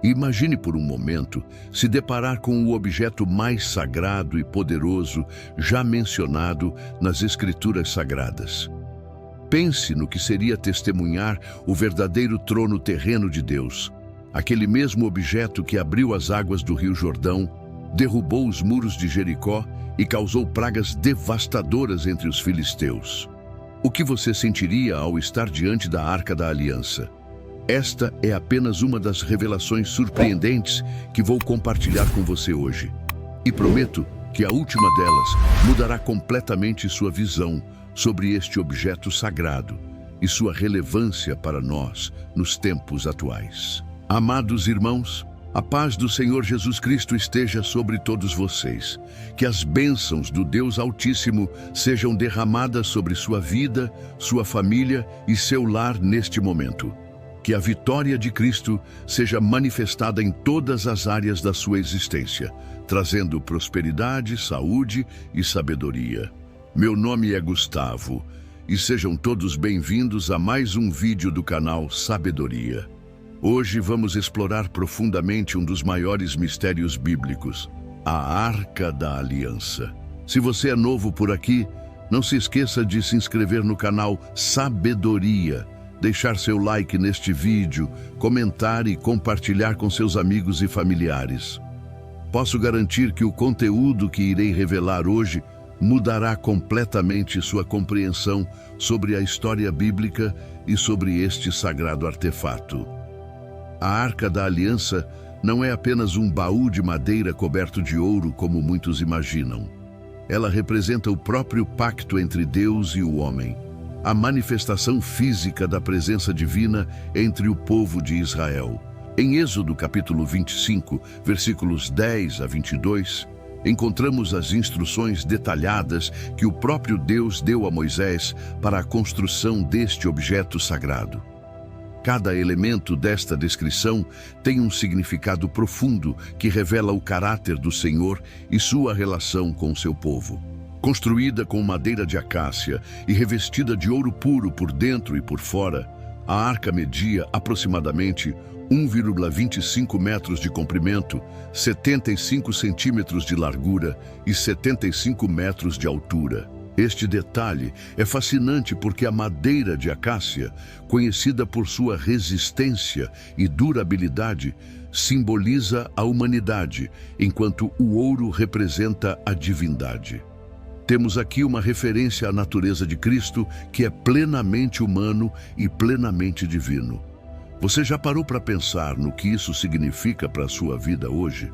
Imagine por um momento se deparar com o objeto mais sagrado e poderoso já mencionado nas Escrituras Sagradas. Pense no que seria testemunhar o verdadeiro trono terreno de Deus, aquele mesmo objeto que abriu as águas do Rio Jordão, derrubou os muros de Jericó e causou pragas devastadoras entre os filisteus. O que você sentiria ao estar diante da Arca da Aliança? Esta é apenas uma das revelações surpreendentes que vou compartilhar com você hoje. E prometo que a última delas mudará completamente sua visão sobre este objeto sagrado e sua relevância para nós nos tempos atuais. Amados irmãos, a paz do Senhor Jesus Cristo esteja sobre todos vocês. Que as bênçãos do Deus Altíssimo sejam derramadas sobre sua vida, sua família e seu lar neste momento. Que a vitória de Cristo seja manifestada em todas as áreas da sua existência, trazendo prosperidade, saúde e sabedoria. Meu nome é Gustavo e sejam todos bem-vindos a mais um vídeo do canal Sabedoria. Hoje vamos explorar profundamente um dos maiores mistérios bíblicos, a Arca da Aliança. Se você é novo por aqui, não se esqueça de se inscrever no canal Sabedoria, deixar seu like neste vídeo, comentar e compartilhar com seus amigos e familiares. Posso garantir que o conteúdo que irei revelar hoje mudará completamente sua compreensão sobre a história bíblica e sobre este sagrado artefato. A Arca da Aliança não é apenas um baú de madeira coberto de ouro, como muitos imaginam. Ela representa o próprio pacto entre Deus e o homem, a manifestação física da presença divina entre o povo de Israel. Em Êxodo capítulo 25, versículos 10 a 22, encontramos as instruções detalhadas que o próprio Deus deu a Moisés para a construção deste objeto sagrado. Cada elemento desta descrição tem um significado profundo que revela o caráter do Senhor e sua relação com seu povo. Construída com madeira de acácia e revestida de ouro puro por dentro e por fora, a arca media aproximadamente 1,25 metros de comprimento, 75 centímetros de largura e 75 metros de altura. Este detalhe é fascinante porque a madeira de acácia, conhecida por sua resistência e durabilidade, simboliza a humanidade, enquanto o ouro representa a divindade. Temos aqui uma referência à natureza de Cristo, que é plenamente humano e plenamente divino. Você já parou para pensar no que isso significa para a sua vida hoje?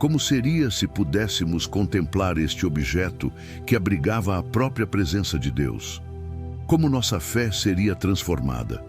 Como seria se pudéssemos contemplar este objeto que abrigava a própria presença de Deus? Como nossa fé seria transformada?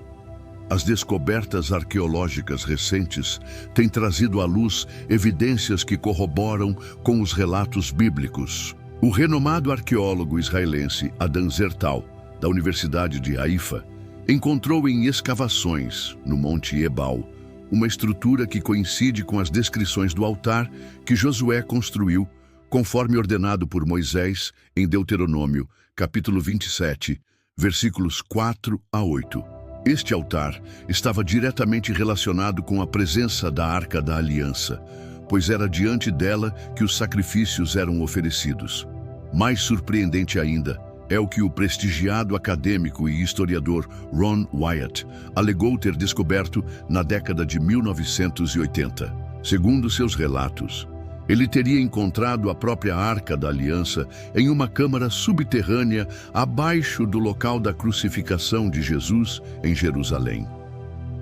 As descobertas arqueológicas recentes têm trazido à luz evidências que corroboram com os relatos bíblicos. O renomado arqueólogo israelense Adam Zertal, da Universidade de Haifa, encontrou em escavações, no Monte Ebal, uma estrutura que coincide com as descrições do altar que Josué construiu, conforme ordenado por Moisés em Deuteronômio, capítulo 27, versículos 4 a 8. Este altar estava diretamente relacionado com a presença da Arca da Aliança, pois era diante dela que os sacrifícios eram oferecidos. Mais surpreendente ainda é o que o prestigiado acadêmico e historiador Ron Wyatt alegou ter descoberto na década de 1980. Segundo seus relatos, ele teria encontrado a própria Arca da Aliança em uma câmara subterrânea abaixo do local da crucificação de Jesus em Jerusalém.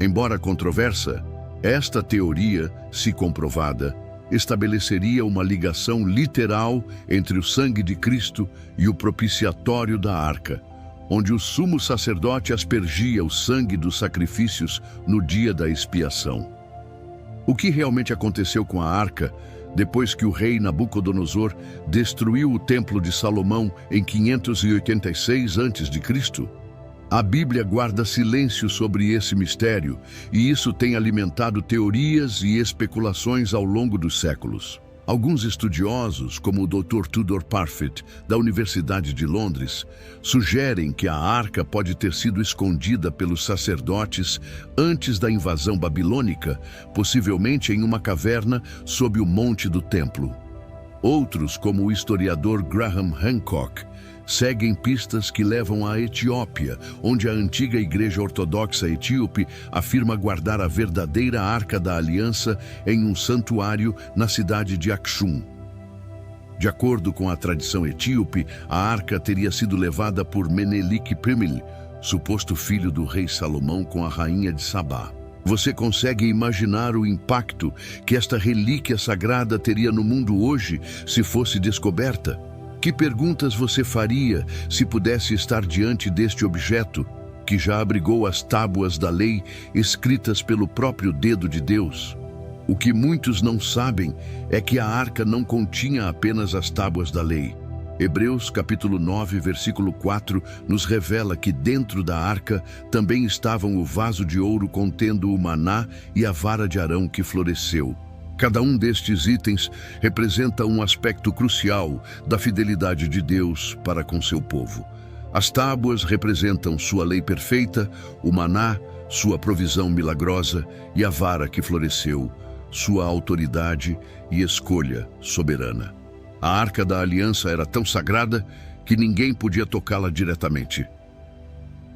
Embora controversa, esta teoria, se comprovada, estabeleceria uma ligação literal entre o sangue de Cristo e o propiciatório da arca, onde o sumo sacerdote aspergia o sangue dos sacrifícios no dia da expiação. O que realmente aconteceu com a arca depois que o rei Nabucodonosor destruiu o templo de Salomão em 586 a.C.? A Bíblia guarda silêncio sobre esse mistério, e isso tem alimentado teorias e especulações ao longo dos séculos. Alguns estudiosos, como o Dr. Tudor Parfitt, da Universidade de Londres, sugerem que a arca pode ter sido escondida pelos sacerdotes antes da invasão babilônica, possivelmente em uma caverna sob o monte do templo. Outros, como o historiador Graham Hancock, seguem pistas que levam à Etiópia, onde a antiga Igreja Ortodoxa Etíope afirma guardar a verdadeira Arca da Aliança em um santuário na cidade de Aksum. De acordo com a tradição etíope, a arca teria sido levada por Menelik I, suposto filho do rei Salomão com a rainha de Sabá. Você consegue imaginar o impacto que esta relíquia sagrada teria no mundo hoje se fosse descoberta? Que perguntas você faria se pudesse estar diante deste objeto, que já abrigou as tábuas da lei escritas pelo próprio dedo de Deus? O que muitos não sabem é que a arca não continha apenas as tábuas da lei. Hebreus capítulo 9, versículo 4, nos revela que dentro da arca também estavam o vaso de ouro contendo o maná e a vara de Arão que floresceu. Cada um destes itens representa um aspecto crucial da fidelidade de Deus para com seu povo. As tábuas representam sua lei perfeita, o maná, sua provisão milagrosa, e a vara que floresceu, sua autoridade e escolha soberana. A Arca da Aliança era tão sagrada que ninguém podia tocá-la diretamente.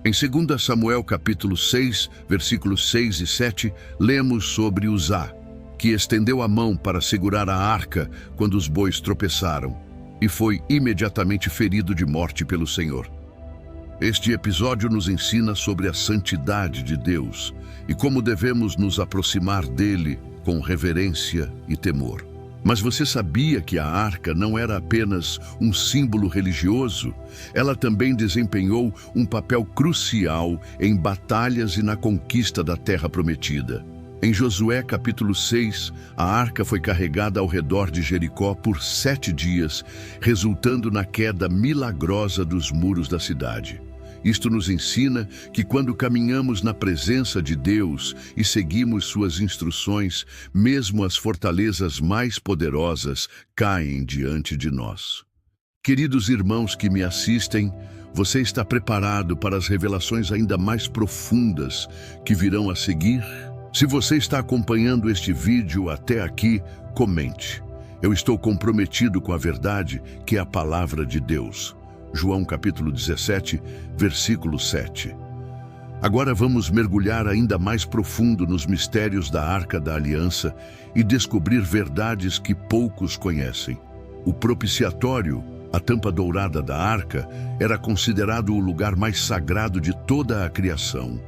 Em 2 Samuel capítulo 6, versículos 6 e 7, lemos sobre Uzá, que estendeu a mão para segurar a arca quando os bois tropeçaram, e foi imediatamente ferido de morte pelo Senhor. Este episódio nos ensina sobre a santidade de Deus e como devemos nos aproximar dele com reverência e temor. Mas você sabia que a arca não era apenas um símbolo religioso? Ela também desempenhou um papel crucial em batalhas e na conquista da Terra Prometida. Em Josué capítulo 6, a arca foi carregada ao redor de Jericó por 7 dias, resultando na queda milagrosa dos muros da cidade. Isto nos ensina que quando caminhamos na presença de Deus e seguimos suas instruções, mesmo as fortalezas mais poderosas caem diante de nós. Queridos irmãos que me assistem, você está preparado para as revelações ainda mais profundas que virão a seguir? Se você está acompanhando este vídeo até aqui, comente. Eu estou comprometido com a verdade, que é a palavra de Deus. João capítulo 17, versículo 7. Agora vamos mergulhar ainda mais profundo nos mistérios da Arca da Aliança e descobrir verdades que poucos conhecem. O propiciatório, a tampa dourada da arca, era considerado o lugar mais sagrado de toda a criação.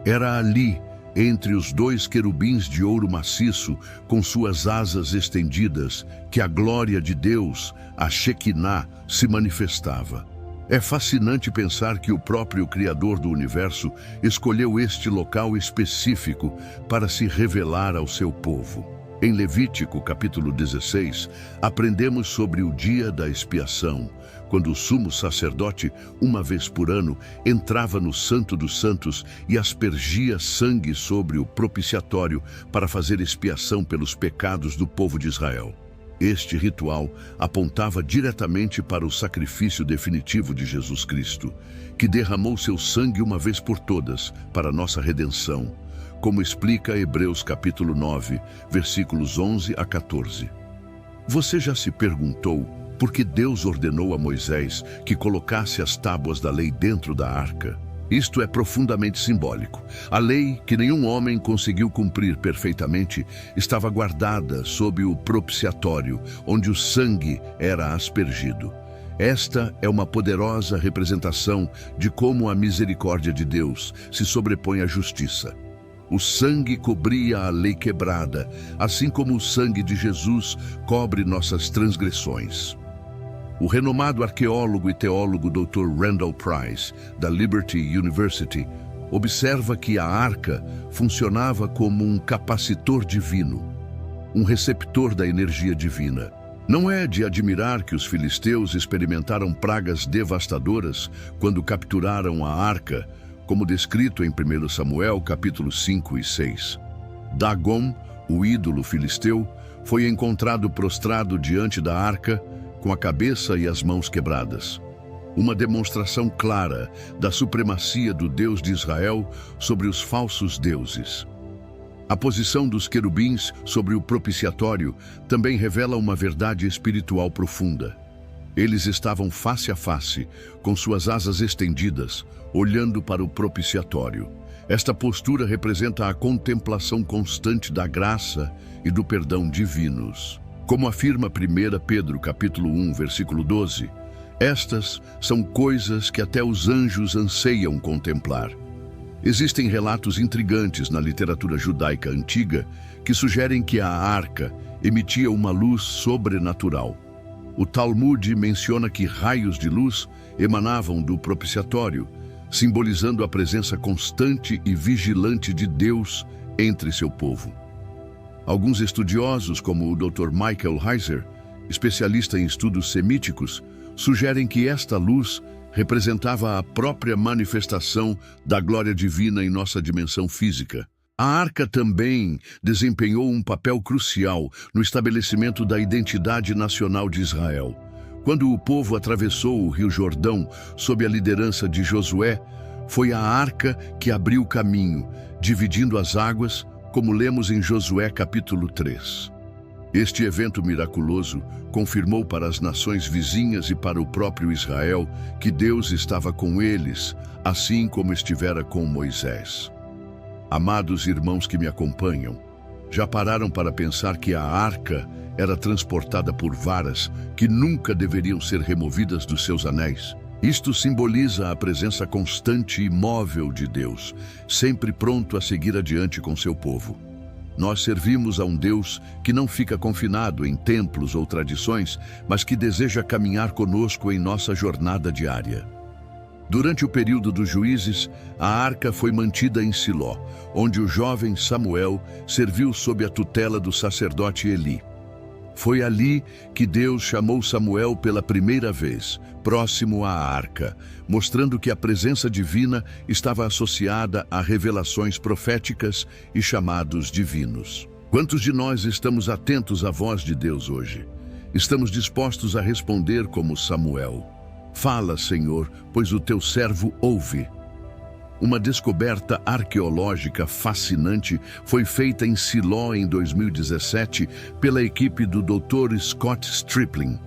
Era ali, entre os 2 querubins de ouro maciço, com suas asas estendidas, que a glória de Deus, a Shekinah, se manifestava. É fascinante pensar que o próprio Criador do Universo escolheu este local específico para se revelar ao seu povo. Em Levítico, capítulo 16, aprendemos sobre o dia da expiação, quando o sumo sacerdote, uma vez por ano, entrava no Santo dos Santos e aspergia sangue sobre o propiciatório para fazer expiação pelos pecados do povo de Israel. Este ritual apontava diretamente para o sacrifício definitivo de Jesus Cristo, que derramou seu sangue uma vez por todas para nossa redenção, como explica Hebreus capítulo 9, versículos 11 a 14. Você já se perguntou por que Deus ordenou a Moisés que colocasse as tábuas da lei dentro da arca? Isto é profundamente simbólico. A lei, que nenhum homem conseguiu cumprir perfeitamente, estava guardada sob o propiciatório, onde o sangue era aspergido. Esta é uma poderosa representação de como a misericórdia de Deus se sobrepõe à justiça. O sangue cobria a lei quebrada, assim como o sangue de Jesus cobre nossas transgressões. O renomado arqueólogo e teólogo Dr. Randall Price, da Liberty University, observa que a arca funcionava como um capacitor divino, um receptor da energia divina. Não é de admirar que os filisteus experimentaram pragas devastadoras quando capturaram a arca, como descrito em 1 Samuel capítulo 5 e 6. Dagon, O ídolo filisteu foi encontrado prostrado diante da arca, com a cabeça e as mãos quebradas. Uma demonstração clara da supremacia do Deus de Israel sobre os falsos deuses. A posição dos querubins sobre o propiciatório também revela uma verdade espiritual profunda. Eles estavam face a face, com suas asas estendidas, olhando para o propiciatório. Esta postura representa a contemplação constante da graça e do perdão divinos. Como afirma 1 Pedro capítulo 1, versículo 12, estas são coisas que até os anjos anseiam contemplar. Existem relatos intrigantes na literatura judaica antiga que sugerem que a arca emitia uma luz sobrenatural. O Talmud menciona que raios de luz emanavam do propiciatório, simbolizando a presença constante e vigilante de Deus entre seu povo. Alguns estudiosos, como o Dr. Michael Heiser, especialista em estudos semíticos, sugerem que esta luz representava a própria manifestação da glória divina em nossa dimensão física. A arca também desempenhou um papel crucial no estabelecimento da identidade nacional de Israel. Quando o povo atravessou o Rio Jordão sob a liderança de Josué, foi a arca que abriu o caminho, dividindo as águas, como lemos em Josué capítulo 3. Este evento miraculoso confirmou para as nações vizinhas e para o próprio Israel que Deus estava com eles, assim como estivera com Moisés. Amados irmãos que me acompanham, já pararam para pensar que a arca era transportada por varas que nunca deveriam ser removidas dos seus anéis? Isto simboliza a presença constante e imóvel de Deus, sempre pronto a seguir adiante com seu povo. Nós servimos a um Deus que não fica confinado em templos ou tradições, mas que deseja caminhar conosco em nossa jornada diária. Durante o período dos juízes, a arca foi mantida em Siló, onde o jovem Samuel serviu sob a tutela do sacerdote Eli. Foi ali que Deus chamou Samuel pela primeira vez, próximo à arca, mostrando que a presença divina estava associada a revelações proféticas e chamados divinos. Quantos de nós estamos atentos à voz de Deus hoje? Estamos dispostos a responder como Samuel: "Fala, Senhor, pois o teu servo ouve." Uma descoberta arqueológica fascinante foi feita em Siló em 2017 pela equipe do Dr. Scott Stripling.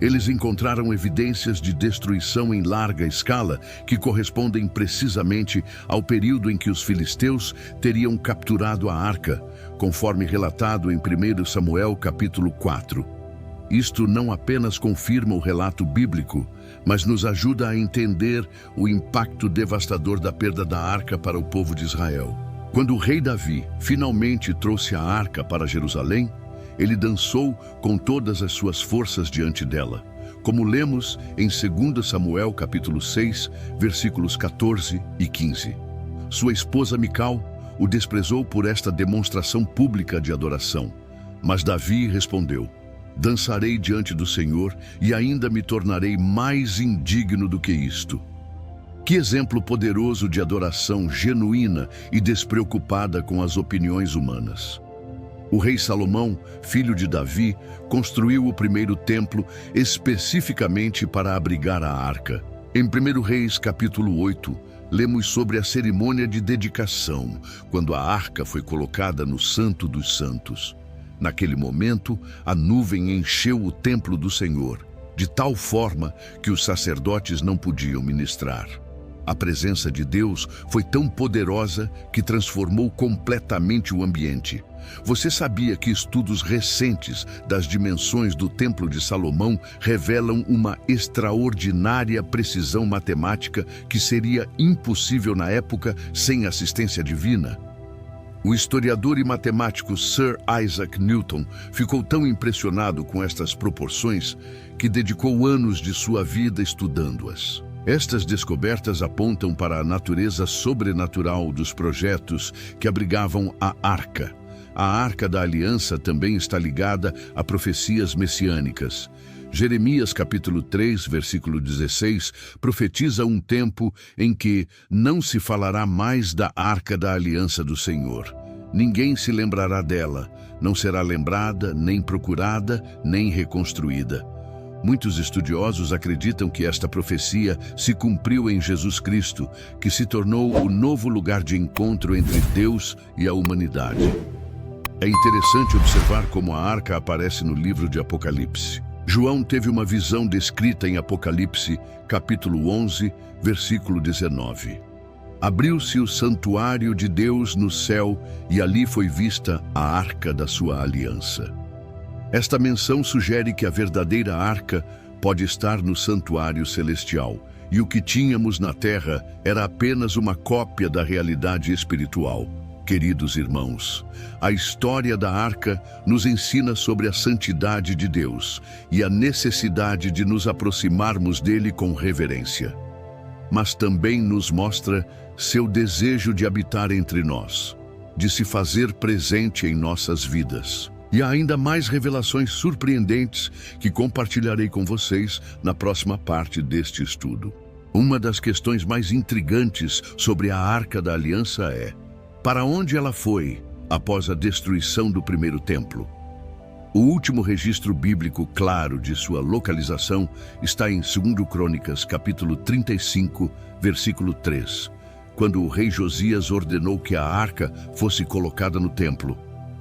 Eles encontraram evidências de destruição em larga escala que correspondem precisamente ao período em que os filisteus teriam capturado a arca, conforme relatado em 1 Samuel capítulo 4. Isto não apenas confirma o relato bíblico, mas nos ajuda a entender o impacto devastador da perda da arca para o povo de Israel. Quando o rei Davi finalmente trouxe a arca para Jerusalém, ele dançou com todas as suas forças diante dela, como lemos em 2 Samuel capítulo 6, versículos 14 e 15. Sua esposa Mical o desprezou por esta demonstração pública de adoração, mas Davi respondeu: "Dançarei diante do Senhor e ainda me tornarei mais indigno do que isto." Que exemplo poderoso de adoração genuína e despreocupada com as opiniões humanas. O rei Salomão, filho de Davi, construiu o primeiro templo especificamente para abrigar a arca. Em 1 Reis capítulo 8, lemos sobre a cerimônia de dedicação, quando a arca foi colocada no Santo dos Santos. Naquele momento, a nuvem encheu o templo do Senhor, de tal forma que os sacerdotes não podiam ministrar. A presença de Deus foi tão poderosa que transformou completamente o ambiente. Você sabia que estudos recentes das dimensões do Templo de Salomão revelam uma extraordinária precisão matemática que seria impossível na época sem assistência divina? O historiador e matemático Sir Isaac Newton ficou tão impressionado com estas proporções que dedicou anos de sua vida estudando-as. Estas descobertas apontam para a natureza sobrenatural dos projetos que abrigavam a Arca. A Arca da Aliança também está ligada a profecias messiânicas. Jeremias capítulo 3, versículo 16, profetiza um tempo em que não se falará mais da Arca da Aliança do Senhor. Ninguém se lembrará dela, não será lembrada, nem procurada, nem reconstruída. Muitos estudiosos acreditam que esta profecia se cumpriu em Jesus Cristo, que se tornou o novo lugar de encontro entre Deus e a humanidade. É interessante observar como a arca aparece no livro de Apocalipse. João teve uma visão descrita em Apocalipse, capítulo 11, versículo 19. Abriu-se o santuário de Deus no céu e ali foi vista a arca da sua aliança. Esta menção sugere que a verdadeira arca pode estar no santuário celestial, e o que tínhamos na terra era apenas uma cópia da realidade espiritual. Queridos irmãos, a história da arca nos ensina sobre a santidade de Deus e a necessidade de nos aproximarmos dele com reverência. Mas também nos mostra seu desejo de habitar entre nós, de se fazer presente em nossas vidas. E há ainda mais revelações surpreendentes que compartilharei com vocês na próxima parte deste estudo. Uma das questões mais intrigantes sobre a Arca da Aliança é: para onde ela foi após a destruição do primeiro templo? O último registro bíblico claro de sua localização está em 2 Crônicas, capítulo 35, versículo 3, quando o rei Josias ordenou que a arca fosse colocada no templo.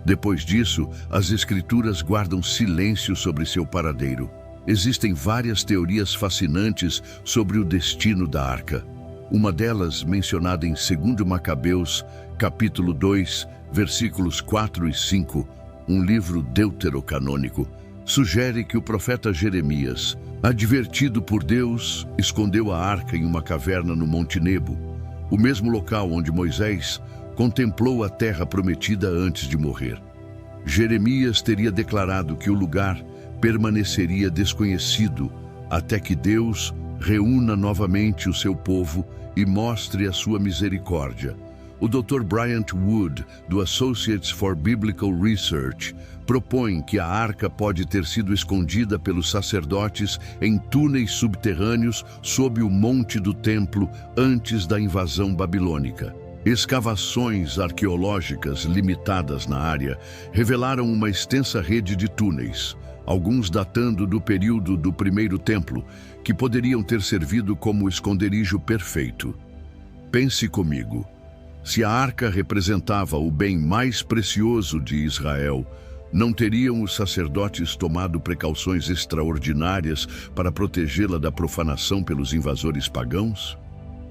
Depois disso, as Escrituras guardam silêncio sobre seu paradeiro. Existem várias teorias fascinantes sobre o destino da arca. Uma delas, mencionada em 2 Macabeus, capítulo 2, versículos 4 e 5, um livro deuterocanônico, sugere que o profeta Jeremias, advertido por Deus, escondeu a arca em uma caverna no Monte Nebo, o mesmo local onde Moisés contemplou a terra prometida antes de morrer. Jeremias teria declarado que o lugar permaneceria desconhecido até que Deus reúna novamente o seu povo e mostre a sua misericórdia. O Dr. Bryant Wood, do Associates for Biblical Research, propõe que a arca pode ter sido escondida pelos sacerdotes em túneis subterrâneos sob o monte do templo antes da invasão babilônica. Escavações arqueológicas limitadas na área revelaram uma extensa rede de túneis, alguns datando do período do primeiro templo, que poderiam ter servido como esconderijo perfeito. Pense comigo. Se a arca representava o bem mais precioso de Israel, não teriam os sacerdotes tomado precauções extraordinárias para protegê-la da profanação pelos invasores pagãos?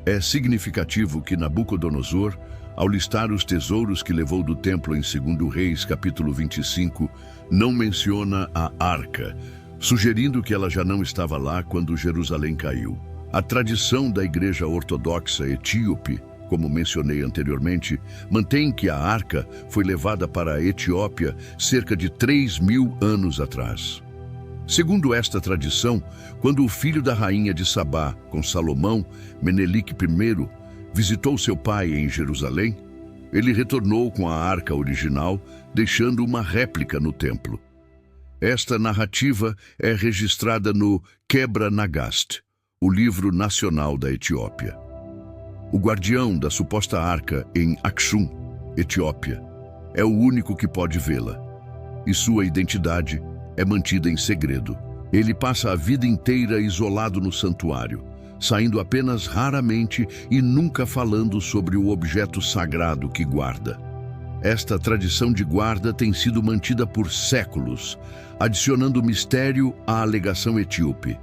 É significativo que Nabucodonosor, ao listar os tesouros que levou do templo em 2 Reis, capítulo 25, não menciona a arca, sugerindo que ela já não estava lá quando Jerusalém caiu. A tradição da Igreja Ortodoxa Etíope, como mencionei anteriormente, mantém que a arca foi levada para a Etiópia cerca de 3.000 anos atrás. Segundo esta tradição, quando o filho da rainha de Sabá, com Salomão, Menelik I, visitou seu pai em Jerusalém, ele retornou com a arca original, deixando uma réplica no templo. Esta narrativa é registrada no Quebra Nagast, o livro nacional da Etiópia. O guardião da suposta arca em Aksum, Etiópia, é o único que pode vê-la, e sua identidade é mantida em segredo. Ele passa a vida inteira isolado no santuário, saindo apenas raramente e nunca falando sobre o objeto sagrado que guarda. Esta tradição de guarda tem sido mantida por séculos, adicionando mistério à alegação etíope.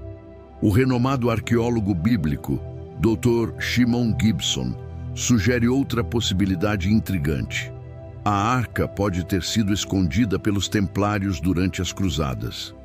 O renomado arqueólogo bíblico, Dr. Shimon Gibson, sugere outra possibilidade intrigante. A arca pode ter sido escondida pelos templários durante as cruzadas.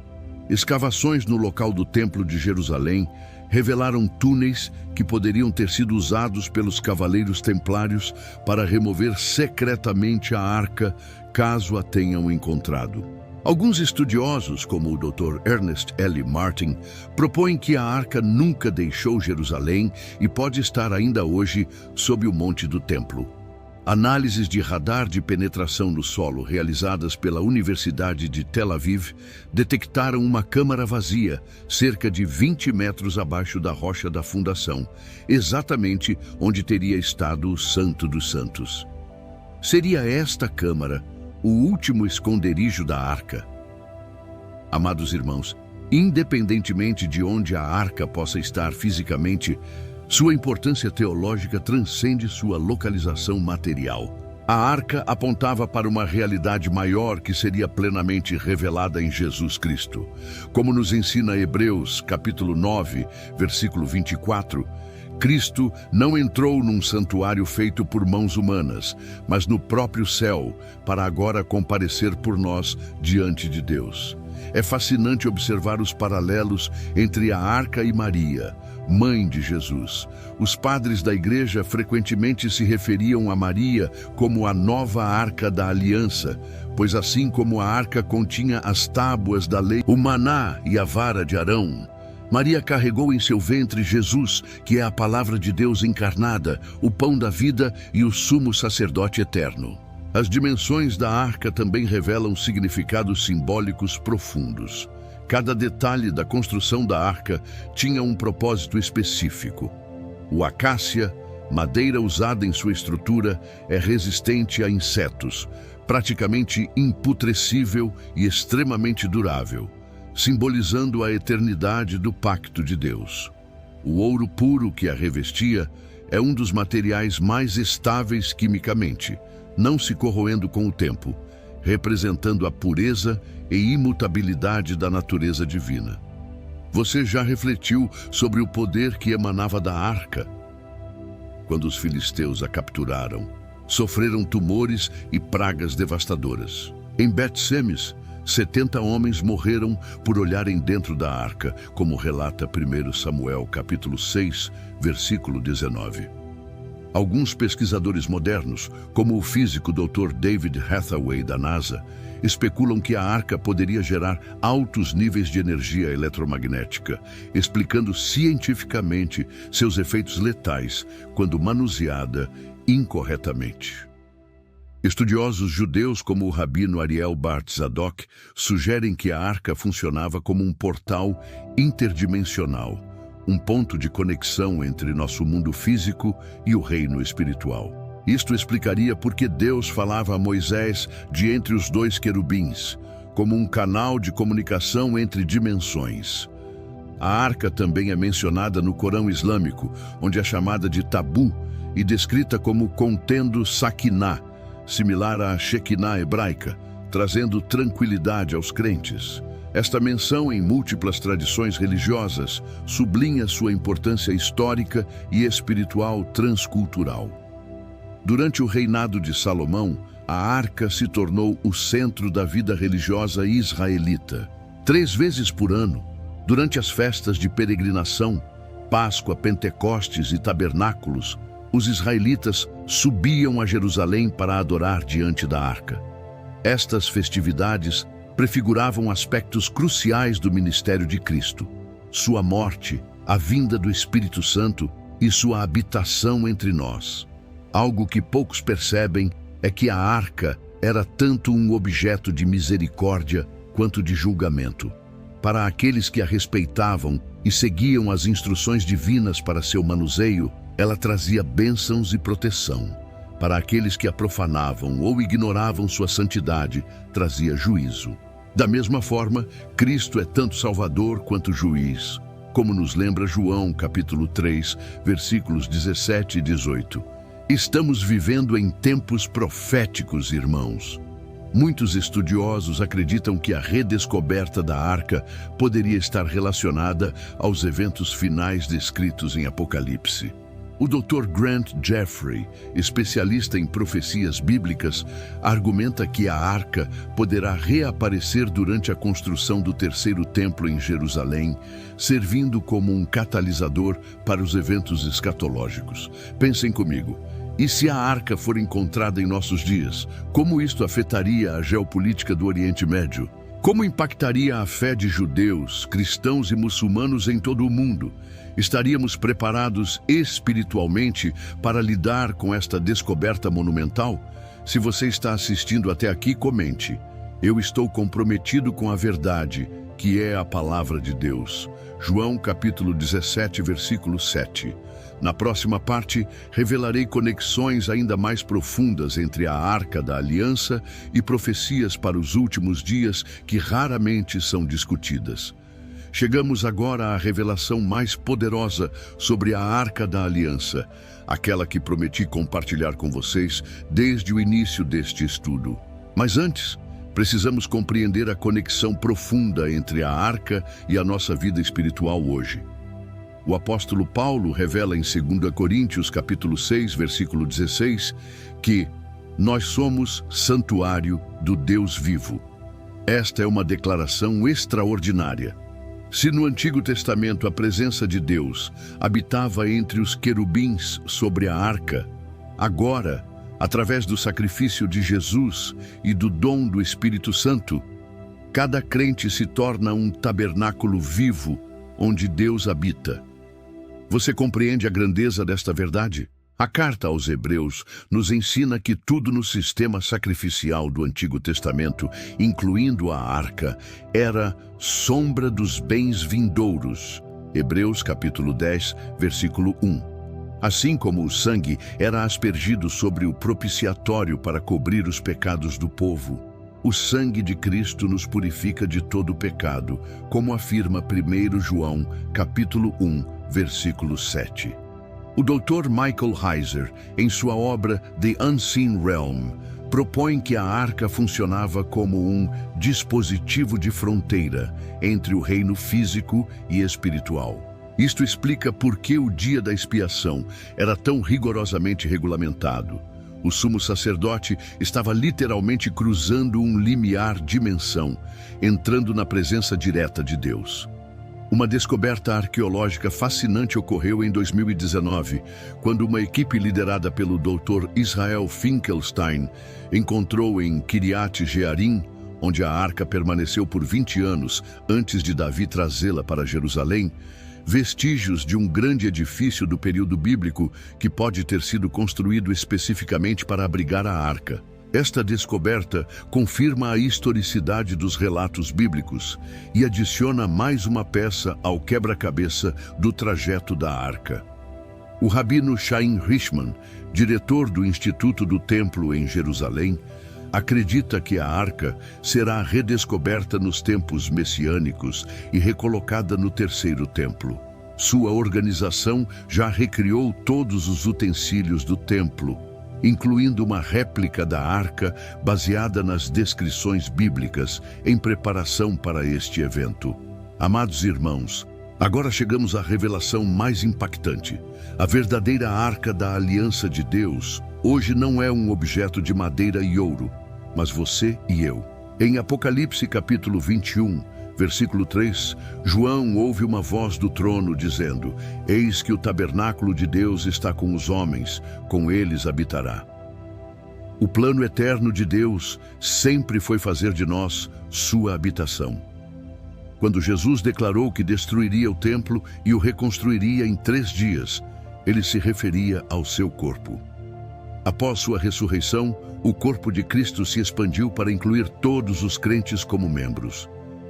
Escavações no local do Templo de Jerusalém revelaram túneis que poderiam ter sido usados pelos cavaleiros templários para remover secretamente a arca, caso a tenham encontrado. Alguns estudiosos, como o Dr. Ernest L. Martin, propõem que a arca nunca deixou Jerusalém e pode estar ainda hoje sob o monte do templo. Análises de radar de penetração no solo realizadas pela Universidade de Tel Aviv detectaram uma câmara vazia, cerca de 20 metros abaixo da rocha da fundação, exatamente onde teria estado o Santo dos Santos. Seria esta câmara o último esconderijo da arca? Amados irmãos, independentemente de onde a arca possa estar fisicamente, sua importância teológica transcende sua localização material. A arca apontava para uma realidade maior que seria plenamente revelada em Jesus Cristo. Como nos ensina Hebreus, capítulo 9, versículo 24, Cristo não entrou num santuário feito por mãos humanas, mas no próprio céu, para agora comparecer por nós diante de Deus. É fascinante observar os paralelos entre a arca e Maria, mãe de Jesus. Os padres da igreja frequentemente se referiam a Maria como a nova arca da aliança, pois assim como a arca continha as tábuas da lei, o maná e a vara de Arão, Maria carregou em seu ventre Jesus, que é a palavra de Deus encarnada, o pão da vida e o sumo sacerdote eterno. As dimensões da arca também revelam significados simbólicos profundos. Cada detalhe da construção da arca tinha um propósito específico. O acácia, madeira usada em sua estrutura, é resistente a insetos, praticamente imputrescível e extremamente durável, simbolizando a eternidade do pacto de Deus. O ouro puro que a revestia é um dos materiais mais estáveis quimicamente, não se corroendo com o tempo, representando a pureza e imutabilidade da natureza divina. Você já refletiu sobre o poder que emanava da arca? Quando os filisteus a capturaram, sofreram tumores e pragas devastadoras. Em Bet-Semes, 70 homens morreram por olharem dentro da arca, como relata 1 Samuel capítulo 6, versículo 19. Alguns pesquisadores modernos, como o físico Dr. David Hathaway da NASA, especulam que a arca poderia gerar altos níveis de energia eletromagnética, explicando cientificamente seus efeitos letais quando manuseada incorretamente. Estudiosos judeus como o rabino Ariel Bart Zadok sugerem que a arca funcionava como um portal interdimensional, um ponto de conexão entre nosso mundo físico e o reino espiritual. Isto explicaria por que Deus falava a Moisés de entre os dois querubins, como um canal de comunicação entre dimensões. A arca também é mencionada no Corão islâmico, onde é chamada de tabu e descrita como contendo Saquiná, similar à Shekinah hebraica, trazendo tranquilidade aos crentes. Esta menção em múltiplas tradições religiosas sublinha sua importância histórica e espiritual transcultural. Durante o reinado de Salomão, a arca se tornou o centro da vida religiosa israelita. 3 vezes por ano, durante as festas de peregrinação, Páscoa, Pentecostes e Tabernáculos, os israelitas subiam a Jerusalém para adorar diante da arca. Estas festividades prefiguravam aspectos cruciais do ministério de Cristo: sua morte, a vinda do Espírito Santo e sua habitação entre nós. Algo que poucos percebem é que a arca era tanto um objeto de misericórdia quanto de julgamento. Para aqueles que a respeitavam e seguiam as instruções divinas para seu manuseio, ela trazia bênçãos e proteção. Para aqueles que a profanavam ou ignoravam sua santidade, trazia juízo. Da mesma forma, Cristo é tanto Salvador quanto juiz, como nos lembra João, capítulo 3, versículos 17 e 18. Estamos vivendo em tempos proféticos, irmãos. Muitos estudiosos acreditam que a redescoberta da arca poderia estar relacionada aos eventos finais descritos em Apocalipse. O Dr. Grant Jeffrey, especialista em profecias bíblicas, argumenta que a arca poderá reaparecer durante a construção do terceiro templo em Jerusalém, servindo como um catalisador para os eventos escatológicos. Pensem comigo. E se a arca for encontrada em nossos dias, como isto afetaria a geopolítica do Oriente Médio? Como impactaria a fé de judeus, cristãos e muçulmanos em todo o mundo? Estaríamos preparados espiritualmente para lidar com esta descoberta monumental? Se você está assistindo até aqui, comente. Eu estou comprometido com a verdade que é a palavra de Deus. João capítulo 17, versículo 7. Na próxima parte, revelarei conexões ainda mais profundas entre a Arca da Aliança e profecias para os últimos dias que raramente são discutidas. Chegamos agora à revelação mais poderosa sobre a Arca da Aliança, aquela que prometi compartilhar com vocês desde o início deste estudo. Mas antes, precisamos compreender a conexão profunda entre a Arca e a nossa vida espiritual hoje. O apóstolo Paulo revela em 2 Coríntios capítulo 6, versículo 16, que nós somos santuário do Deus vivo. Esta é uma declaração extraordinária. Se no Antigo Testamento a presença de Deus habitava entre os querubins sobre a arca, agora, através do sacrifício de Jesus e do dom do Espírito Santo, cada crente se torna um tabernáculo vivo onde Deus habita. Você compreende a grandeza desta verdade? A carta aos Hebreus nos ensina que tudo no sistema sacrificial do Antigo Testamento, incluindo a arca, era sombra dos bens vindouros. Hebreus capítulo 10, versículo 1. Assim como o sangue era aspergido sobre o propiciatório para cobrir os pecados do povo, o sangue de Cristo nos purifica de todo pecado, como afirma 1 João capítulo 1, versículo 7. O Dr. Michael Heiser, em sua obra The Unseen Realm, propõe que a arca funcionava como um dispositivo de fronteira entre o reino físico e espiritual. Isto explica por que o dia da expiação era tão rigorosamente regulamentado. O sumo sacerdote estava literalmente cruzando um limiar dimensão, entrando na presença direta de Deus. Uma descoberta arqueológica fascinante ocorreu em 2019, quando uma equipe liderada pelo Dr. Israel Finkelstein encontrou em Kiriat Jearim, onde a arca permaneceu por 20 anos antes de Davi trazê-la para Jerusalém, vestígios de um grande edifício do período bíblico que pode ter sido construído especificamente para abrigar a arca. Esta descoberta confirma a historicidade dos relatos bíblicos e adiciona mais uma peça ao quebra-cabeça do trajeto da arca. O rabino Chaim Richman, diretor do Instituto do Templo em Jerusalém, acredita que a arca será redescoberta nos tempos messiânicos e recolocada no terceiro templo. Sua organização já recriou todos os utensílios do templo, incluindo uma réplica da arca baseada nas descrições bíblicas em preparação para este evento. Amados irmãos, agora chegamos à revelação mais impactante. A verdadeira arca da aliança de Deus hoje não é um objeto de madeira e ouro, mas você e eu. Em Apocalipse capítulo 21, versículo 3, João ouve uma voz do trono dizendo: Eis que o tabernáculo de Deus está com os homens, com eles habitará. O plano eterno de Deus sempre foi fazer de nós sua habitação. Quando Jesus declarou que destruiria o templo e o reconstruiria em 3 dias, ele se referia ao seu corpo. Após sua ressurreição, o corpo de Cristo se expandiu para incluir todos os crentes como membros.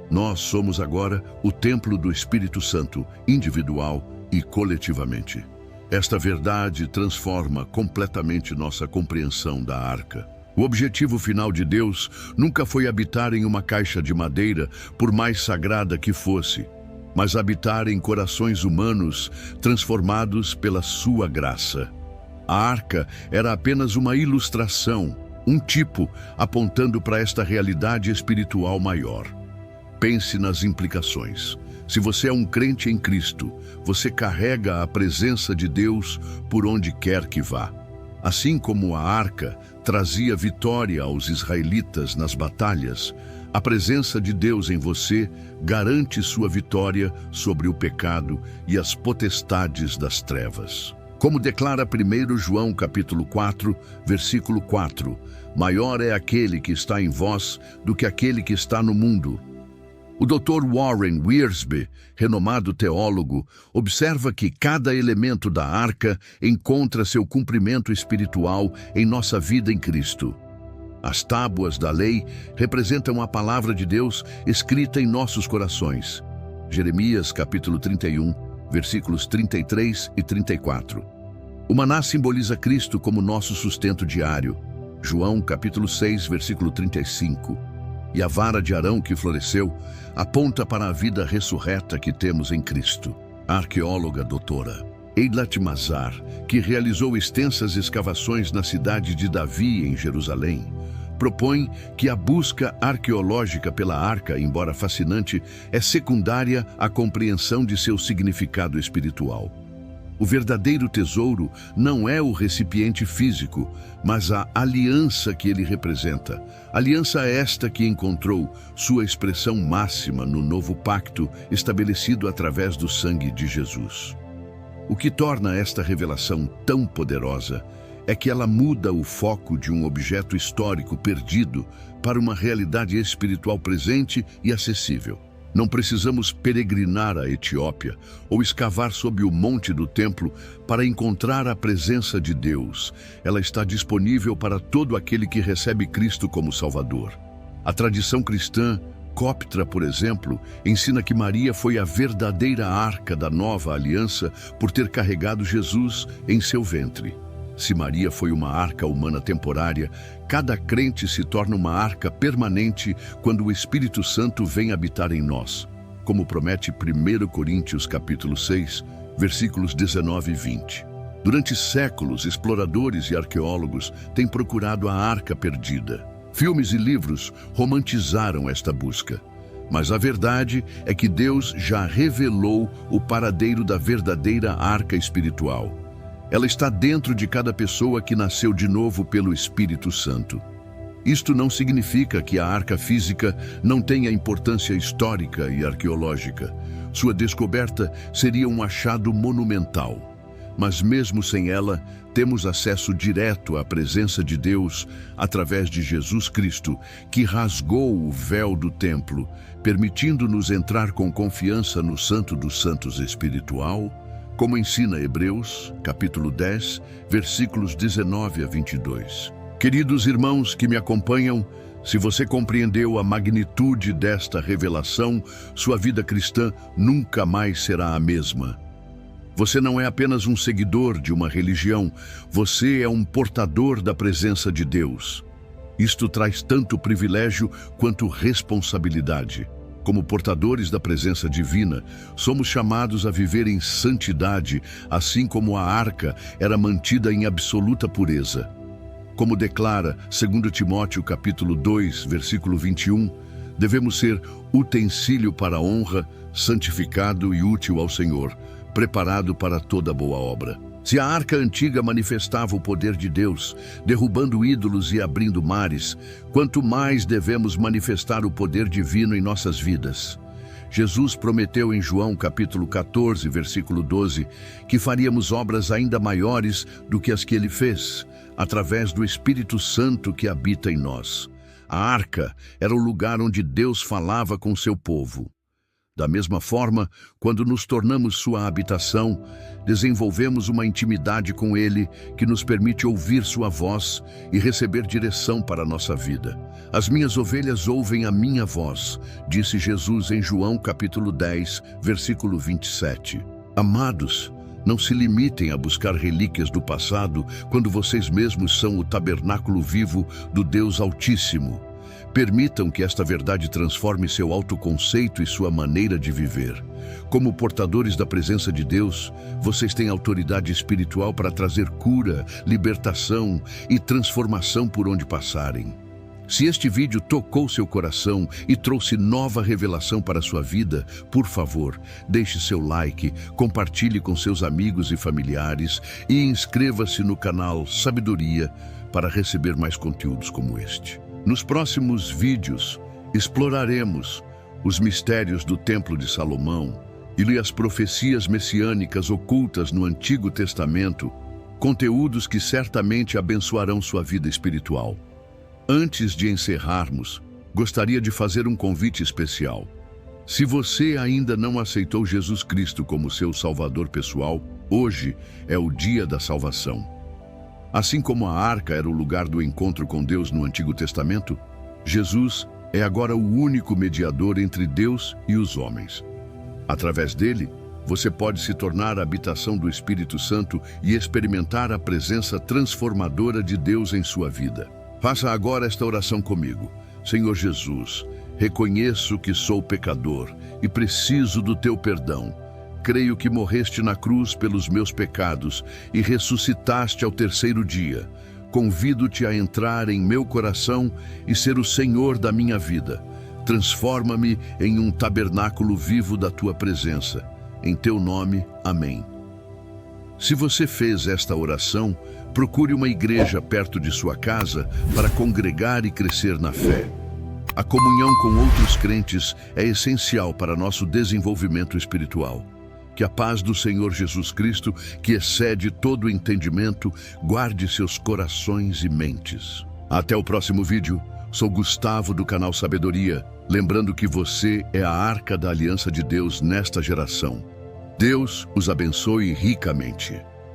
Nós somos agora o templo do Espírito Santo, individual e coletivamente. Esta verdade transforma completamente nossa compreensão da arca. O objetivo final de Deus nunca foi habitar em uma caixa de madeira, por mais sagrada que fosse, mas habitar em corações humanos transformados pela sua graça. A arca era apenas uma ilustração, um tipo apontando para esta realidade espiritual maior. Pense nas implicações. Se você é um crente em Cristo, você carrega a presença de Deus por onde quer que vá. Assim como a arca trazia vitória aos israelitas nas batalhas, a presença de Deus em você garante sua vitória sobre o pecado e as potestades das trevas. Como declara 1 João capítulo 4, versículo 4, maior é aquele que está em vós do que aquele que está no mundo. O Dr. Warren Wiersbe, renomado teólogo, observa que cada elemento da arca encontra seu cumprimento espiritual em nossa vida em Cristo. As tábuas da lei representam a palavra de Deus escrita em nossos corações. Jeremias capítulo 31, versículos 33 e 34. O maná simboliza Cristo como nosso sustento diário. João capítulo 6, versículo 35. E a vara de Arão que floresceu aponta para a vida ressurreta que temos em Cristo. A arqueóloga doutora Eilat Mazar, que realizou extensas escavações na cidade de Davi, em Jerusalém, propõe que a busca arqueológica pela arca, embora fascinante, é secundária à compreensão de seu significado espiritual. O verdadeiro tesouro não é o recipiente físico, mas a aliança que ele representa. Aliança esta que encontrou sua expressão máxima no novo pacto estabelecido através do sangue de Jesus. O que torna esta revelação tão poderosa é que ela muda o foco de um objeto histórico perdido para uma realidade espiritual presente e acessível. Não precisamos peregrinar à Etiópia ou escavar sob o monte do templo para encontrar a presença de Deus. Ela está disponível para todo aquele que recebe Cristo como Salvador. A tradição cristã copta, por exemplo, ensina que Maria foi a verdadeira arca da nova aliança por ter carregado Jesus em seu ventre. Se Maria foi uma arca humana temporária, cada crente se torna uma arca permanente quando o Espírito Santo vem habitar em nós, como promete 1 Coríntios capítulo 6, versículos 19 e 20. Durante séculos, exploradores e arqueólogos têm procurado a arca perdida. Filmes e livros romantizaram esta busca. Mas a verdade é que Deus já revelou o paradeiro da verdadeira arca espiritual. Ela está dentro de cada pessoa que nasceu de novo pelo Espírito Santo. Isto não significa que a arca física não tenha importância histórica e arqueológica. Sua descoberta seria um achado monumental. Mas mesmo sem ela, temos acesso direto à presença de Deus através de Jesus Cristo, que rasgou o véu do templo, permitindo-nos entrar com confiança no Santo dos Santos espiritual, como ensina Hebreus, capítulo 10, versículos 19 a 22. Queridos irmãos que me acompanham, se você compreendeu a magnitude desta revelação, sua vida cristã nunca mais será a mesma. Você não é apenas um seguidor de uma religião, você é um portador da presença de Deus. Isto traz tanto privilégio quanto responsabilidade. Como portadores da presença divina, somos chamados a viver em santidade, assim como a arca era mantida em absoluta pureza. Como declara 2 Timóteo capítulo 2, versículo 21, devemos ser utensílio para a honra, santificado e útil ao Senhor, preparado para toda boa obra. Se a arca antiga manifestava o poder de Deus, derrubando ídolos e abrindo mares, quanto mais devemos manifestar o poder divino em nossas vidas. Jesus prometeu em João capítulo 14, versículo 12, que faríamos obras ainda maiores do que as que ele fez, através do Espírito Santo que habita em nós. A arca era o lugar onde Deus falava com seu povo. Da mesma forma, quando nos tornamos sua habitação, desenvolvemos uma intimidade com Ele que nos permite ouvir sua voz e receber direção para a nossa vida. As minhas ovelhas ouvem a minha voz, disse Jesus em João capítulo 10, versículo 27. Amados, não se limitem a buscar relíquias do passado quando vocês mesmos são o tabernáculo vivo do Deus Altíssimo. Permitam que esta verdade transforme seu autoconceito e sua maneira de viver. Como portadores da presença de Deus, vocês têm autoridade espiritual para trazer cura, libertação e transformação por onde passarem. Se este vídeo tocou seu coração e trouxe nova revelação para a sua vida, por favor, deixe seu like, compartilhe com seus amigos e familiares e inscreva-se no canal Sabedoria para receber mais conteúdos como este. Nos próximos vídeos, exploraremos os mistérios do Templo de Salomão e as profecias messiânicas ocultas no Antigo Testamento, conteúdos que certamente abençoarão sua vida espiritual. Antes de encerrarmos, gostaria de fazer um convite especial. Se você ainda não aceitou Jesus Cristo como seu Salvador pessoal, hoje é o dia da salvação. Assim como a arca era o lugar do encontro com Deus no Antigo Testamento, Jesus é agora o único mediador entre Deus e os homens. Através dele, você pode se tornar a habitação do Espírito Santo e experimentar a presença transformadora de Deus em sua vida. Faça agora esta oração comigo. Senhor Jesus, reconheço que sou pecador e preciso do teu perdão. Creio que morreste na cruz pelos meus pecados e ressuscitaste ao terceiro dia. Convido-te a entrar em meu coração e ser o Senhor da minha vida. Transforma-me em um tabernáculo vivo da tua presença. Em teu nome, amém. Se você fez esta oração, procure uma igreja perto de sua casa para congregar e crescer na fé. A comunhão com outros crentes é essencial para nosso desenvolvimento espiritual. Que a paz do Senhor Jesus Cristo, que excede todo o entendimento, guarde seus corações e mentes. Até o próximo vídeo. Sou Gustavo do canal Sabedoria, lembrando que você é a arca da aliança de Deus nesta geração. Deus os abençoe ricamente.